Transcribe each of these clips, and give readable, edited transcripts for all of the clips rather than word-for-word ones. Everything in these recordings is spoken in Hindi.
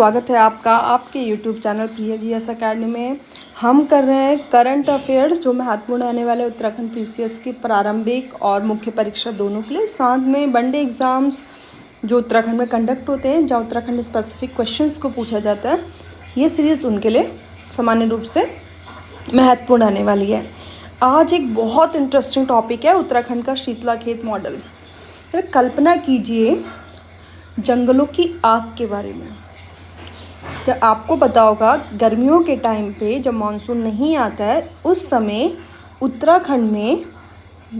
स्वागत है आपका आपके YouTube चैनल प्रिया जीएस अकेडमी में। हम कर रहे हैं करंट अफेयर्स जो महत्वपूर्ण आने वाले उत्तराखंड पीसीएस की प्रारंभिक और मुख्य परीक्षा दोनों के लिए, साथ में वनडे एग्ज़ाम्स जो उत्तराखंड में कंडक्ट होते हैं जहाँ उत्तराखंड स्पेसिफिक क्वेश्चंस को पूछा जाता है। ये सीरीज़ उनके लिए सामान्य रूप से महत्वपूर्ण आने वाली है। आज एक बहुत इंटरेस्टिंग टॉपिक है उत्तराखंड का शीतलाखेत मॉडल। कल्पना कीजिए जंगलों की आग के बारे में। जब आपको पता होगा गर्मियों के टाइम पे जब मानसून नहीं आता है उस समय उत्तराखंड में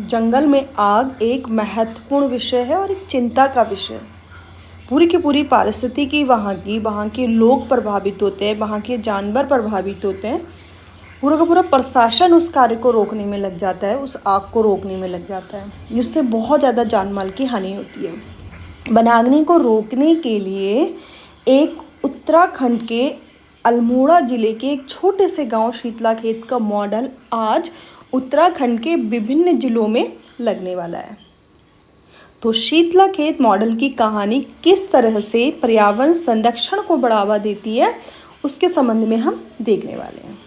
जंगल में आग एक महत्वपूर्ण विषय है और एक चिंता का विषय है। पूरी की पूरी पारिस्थितिकी वहाँ के लोग प्रभावित होते हैं, वहाँ के जानवर प्रभावित होते हैं। पूरा का पूरा प्रशासन उस कार्य को रोकने में लग जाता है, उस आग को रोकने में लग जाता है, जिससे बहुत ज़्यादा जान माल की हानि होती है। बनाग्नि को रोकने के लिए एक उत्तराखंड के अल्मोड़ा ज़िले के एक छोटे से गांव शीतलाखेत का मॉडल आज उत्तराखंड के विभिन्न ज़िलों में लगने वाला है। तो शीतलाखेत मॉडल की कहानी किस तरह से पर्यावरण संरक्षण को बढ़ावा देती है उसके संबंध में हम देखने वाले हैं।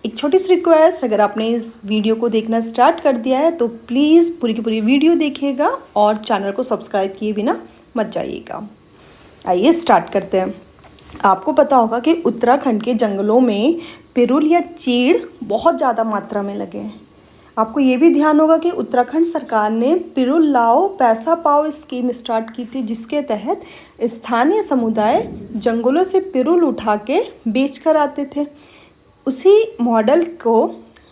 एक छोटी सी रिक्वेस्ट, अगर आपने इस वीडियो को देखना स्टार्ट कर दिया है तो प्लीज़ पूरी की पूरी वीडियो देखिएगा और चैनल को सब्सक्राइब किए बिना मत जाइएगा। आइए स्टार्ट करते हैं। आपको पता होगा कि उत्तराखंड के जंगलों में पिरुल या चीड़ बहुत ज़्यादा मात्रा में लगे हैं। आपको ये भी ध्यान होगा कि उत्तराखंड सरकार ने पिरुल लाओ पैसा पाओ स्कीम स्टार्ट की थी, जिसके तहत स्थानीय समुदाय जंगलों से पिरुल उठा के बेच कर आते थे।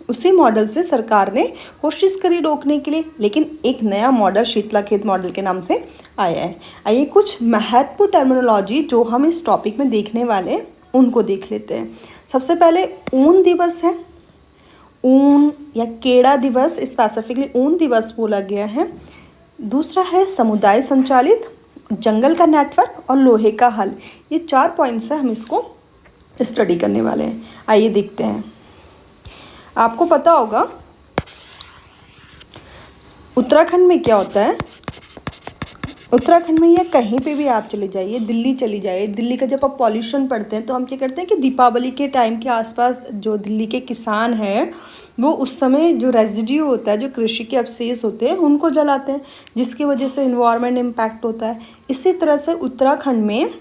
उसी मॉडल से सरकार ने कोशिश करी रोकने के लिए, लेकिन एक नया मॉडल शीतलाखेत मॉडल के नाम से आया है। आइए कुछ महत्वपूर्ण टर्मिनोलॉजी जो हम इस टॉपिक में देखने वाले उनको देख लेते हैं। सबसे पहले ऊन दिवस है। ऊन या केड़ा दिवस, स्पेसिफिकली ऊन दिवस बोला गया है। दूसरा है समुदाय संचालित, जंगल का नेटवर्क और लोहे का हल। ये 4 पॉइंट्स है, हम इसको स्टडी करने वाले हैं। आइए देखते हैं। आपको पता होगा उत्तराखंड में क्या होता है। उत्तराखंड में या कहीं पे भी आप चले जाइए, दिल्ली चली जाइए, दिल्ली का जब आप पॉल्यूशन पढ़ते हैं तो हम क्या करते हैं कि दीपावली के टाइम के आसपास जो दिल्ली के किसान हैं वो उस समय जो रेजिड्यू होता है, जो कृषि के अवशेष होते हैं, उनको जलाते हैं, जिसकी वजह से इन्वायरमेंट इम्पैक्ट होता है। इसी तरह से उत्तराखंड में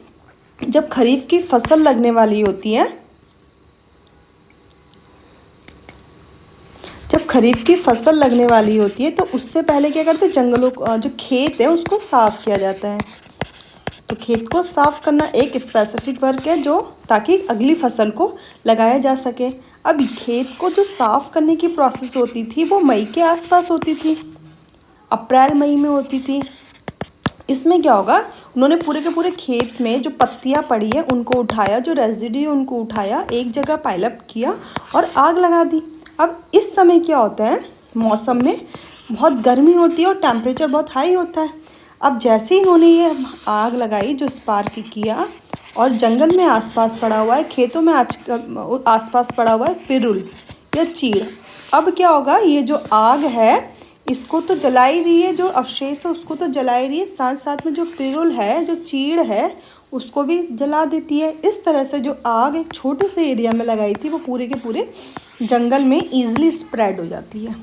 जब खरीफ की फसल लगने वाली होती है, तो उससे पहले क्या करते हैं, जंगलों जो खेत है उसको साफ़ किया जाता है। तो खेत को साफ़ करना एक स्पेसिफिक वर्क है जो ताकि अगली फसल को लगाया जा सके। अब खेत को जो साफ़ करने की प्रोसेस होती थी वो मई के आसपास होती थी, अप्रैल मई में होती थी। इसमें क्या होगा, उन्होंने पूरे के पूरे खेत में जो पत्तियां पड़ी है उनको उठाया, जो रेजिड्यू उनको उठाया, एक जगह पाइलअप किया और आग लगा दी। अब इस समय क्या होता है, मौसम में बहुत गर्मी होती है और टेम्परेचर बहुत हाई होता है। अब जैसे ही इन्होंने ये आग लगाई, जो स्पार्क किया, और जंगल में आसपास पड़ा हुआ है, खेतों में आसपास पड़ा हुआ है पिरुल या चीड़। अब क्या होगा, ये जो आग है इसको तो जला ही रही है, जो अवशेष है उसको तो जला ही रही है, साथ साथ में जो पिरुल है, जो चीड़ है, उसको भी जला देती है। इस तरह से जो आग एक छोटे से एरिया में लगाई थी वो पूरे के पूरे जंगल में ईजिली स्प्रेड हो जाती है।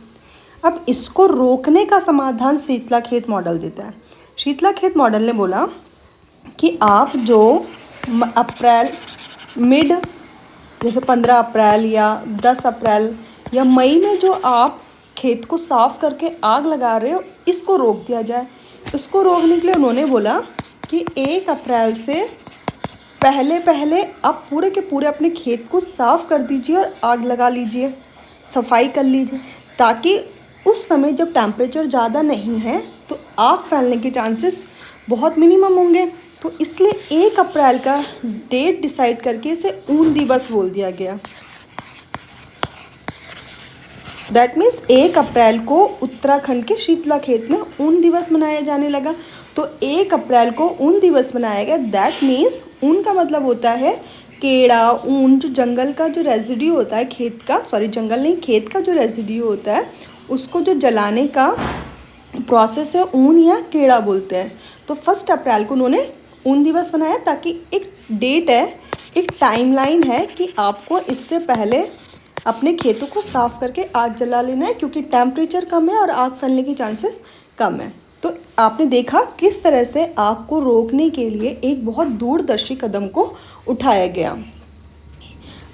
अब इसको रोकने का समाधान शीतलाखेत मॉडल देता है। शीतलाखेत मॉडल ने बोला कि आप जो अप्रैल मिड, जैसे 15 अप्रैल या 10 अप्रैल या मई में जो आप खेत को साफ़ करके आग लगा रहे हो, इसको रोक दिया जाए। इसको रोकने के लिए उन्होंने बोला कि 1 अप्रैल से पहले आप पूरे के पूरे अपने खेत को साफ़ कर दीजिए और आग लगा लीजिए, सफाई कर लीजिए, ताकि उस समय जब टेम्परेचर ज़्यादा नहीं है तो आग फैलने के चांसेस बहुत मिनिमम होंगे। तो इसलिए 1 अप्रैल का डेट डिसाइड करके इसे ऊन दिवस बोल दिया गया। दैट मीन्स 1 अप्रैल को उत्तराखंड के शीतलाखेत में ऊन दिवस मनाया जाने लगा। तो 1 अप्रैल को ऊन दिवस मनाया गया। दैट मीन्स ऊन का मतलब होता है केड़ा, ऊन, जो जंगल का जो रेजिड्यू होता है, खेत का जो रेजिड्यू होता है उसको जो जलाने का प्रोसेस है ऊन या केड़ा बोलते हैं। तो 1 अप्रैल को उन्होंने ऊन दिवस मनाया ताकि एक डेट है, एक टाइमलाइन है कि आपको इससे पहले अपने खेतों को साफ़ करके आग जला लेना है, क्योंकि टेम्परेचर कम है और आग फैलने की चांसेस कम है। तो आपने देखा किस तरह से आग को रोकने के लिए एक बहुत दूरदर्शी कदम को उठाया गया।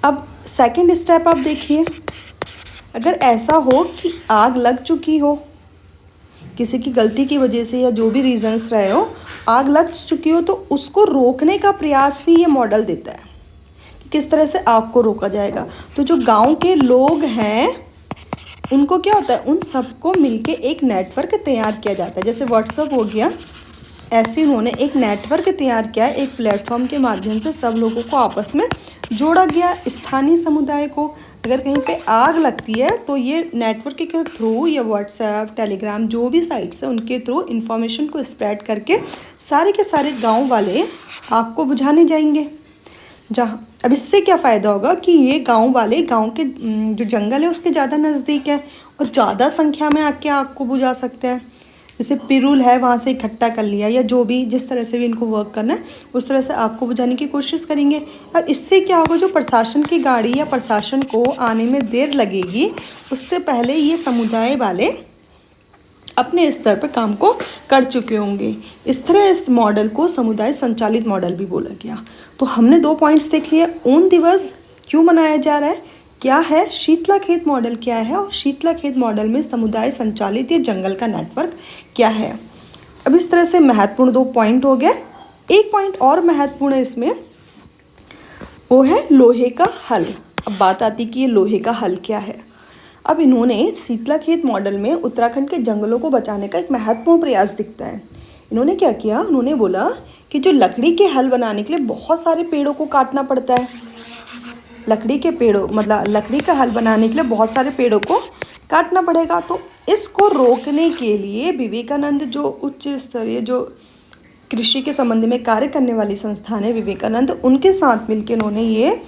अब सेकंड स्टेप आप देखिए, अगर ऐसा हो कि आग लग चुकी हो, किसी की गलती की वजह से या जो भी रीजंस रहे हो, आग लग चुकी हो, तो उसको रोकने का प्रयास भी ये मॉडल देता है कि किस तरह से आग को रोका जाएगा। तो जो गांव के लोग हैं उनको क्या होता है, उन सबको मिलके एक नेटवर्क तैयार किया जाता है। जैसे व्हाट्सएप हो गया, ऐसे उन्होंने एक नेटवर्क तैयार किया, एक प्लेटफॉर्म के माध्यम से सब लोगों को आपस में जोड़ा गया। स्थानीय समुदाय को अगर कहीं पे आग लगती है तो ये नेटवर्क के थ्रू या व्हाट्सएप, टेलीग्राम, जो भी साइट्स है उनके थ्रू इन्फॉर्मेशन को स्प्रेड करके सारे के सारे गांव वाले आग को बुझाने जाएंगे। जहाँ अब इससे क्या फ़ायदा होगा कि ये गांव वाले गांव के जो जंगल है उसके ज़्यादा नज़दीक है और ज़्यादा संख्या में आके आग को बुझा सकते हैं। जैसे पिरूल है वहाँ से इकट्ठा कर लिया, या जो भी जिस तरह से भी इनको वर्क करना है उस तरह से आग को बुझाने की कोशिश करेंगे। अब इससे क्या होगा, जो प्रशासन की गाड़ी या प्रशासन को आने में देर लगेगी, उससे पहले ये समुदाय वाले अपने स्तर पर काम को कर चुके होंगे। इस तरह इस मॉडल को समुदाय संचालित मॉडल भी बोला गया। तो हमने 2 पॉइंट्स देख लिए। ऊन दिवस क्यों मनाया जा रहा है, क्या है शीतला खेत मॉडल क्या है, और शीतला खेत मॉडल में समुदाय संचालित या जंगल का नेटवर्क क्या है। अब इस तरह से महत्वपूर्ण 2 पॉइंट हो गए। एक पॉइंट और महत्वपूर्ण है इसमें, वो है लोहे का हल। अब बात आती कि ये लोहे का हल क्या है। अब इन्होंने शीतला खेत मॉडल में उत्तराखंड के जंगलों को बचाने का एक महत्वपूर्ण प्रयास दिखता है। इन्होंने क्या किया, उन्होंने बोला कि जो लकड़ी के हल बनाने के लिए बहुत सारे पेड़ों को काटना पड़ता है, लकड़ी के पेड़ों मतलब लकड़ी का हल बनाने के लिए बहुत सारे पेड़ों को काटना पड़ेगा। तो इसको रोकने के लिए विवेकानंद, जो उच्च स्तरीय जो कृषि के संबंध में कार्य करने वाली संस्थान है विवेकानंद, उनके साथ मिलकर इन्होंने ये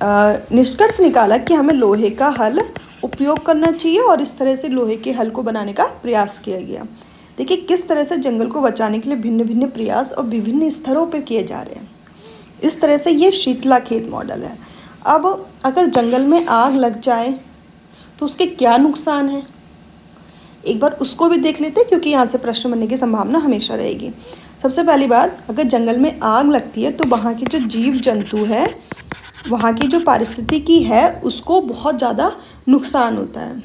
निष्कर्ष निकाला कि हमें लोहे का हल उपयोग करना चाहिए और इस तरह से लोहे के हल को बनाने का प्रयास किया गया। देखिए किस तरह से जंगल को बचाने के लिए भिन्न भिन्न प्रयास और विभिन्न स्तरों पर किए जा रहे हैं। इस तरह से ये शीतला खेत मॉडल है। अब अगर जंगल में आग लग जाए तो उसके क्या नुकसान हैं, एक बार उसको भी देख लेते हैं, क्योंकि यहाँ से प्रश्न बनने की संभावना हमेशा रहेगी। सबसे पहली बात, अगर जंगल में आग लगती है तो वहाँ के जो जीव जंतु है, वहाँ की जो पारिस्थितिकी है, उसको बहुत ज़्यादा नुकसान होता है।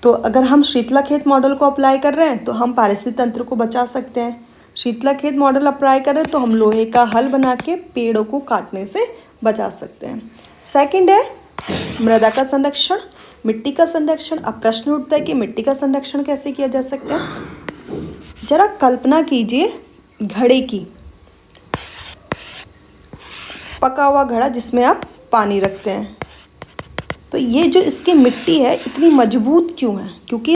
तो अगर हम शीतला खेत मॉडल को अप्लाई कर रहे हैं तो हम पारिस्थितिक तंत्र को बचा सकते हैं। शीतला खेत मॉडल अप्लाई कर रहे हैं तो हम लोहे का हल बना के पेड़ों को काटने से बचा सकते हैं। सेकंड है मृदा का संरक्षण, मिट्टी का संरक्षण। अब प्रश्न उठता है कि मिट्टी का संरक्षण कैसे किया जा सकता है। जरा कल्पना कीजिए घड़े की, पका हुआ घड़ा जिसमें आप पानी रखते हैं। तो ये जो इसकी मिट्टी है इतनी मजबूत क्यों है, क्योंकि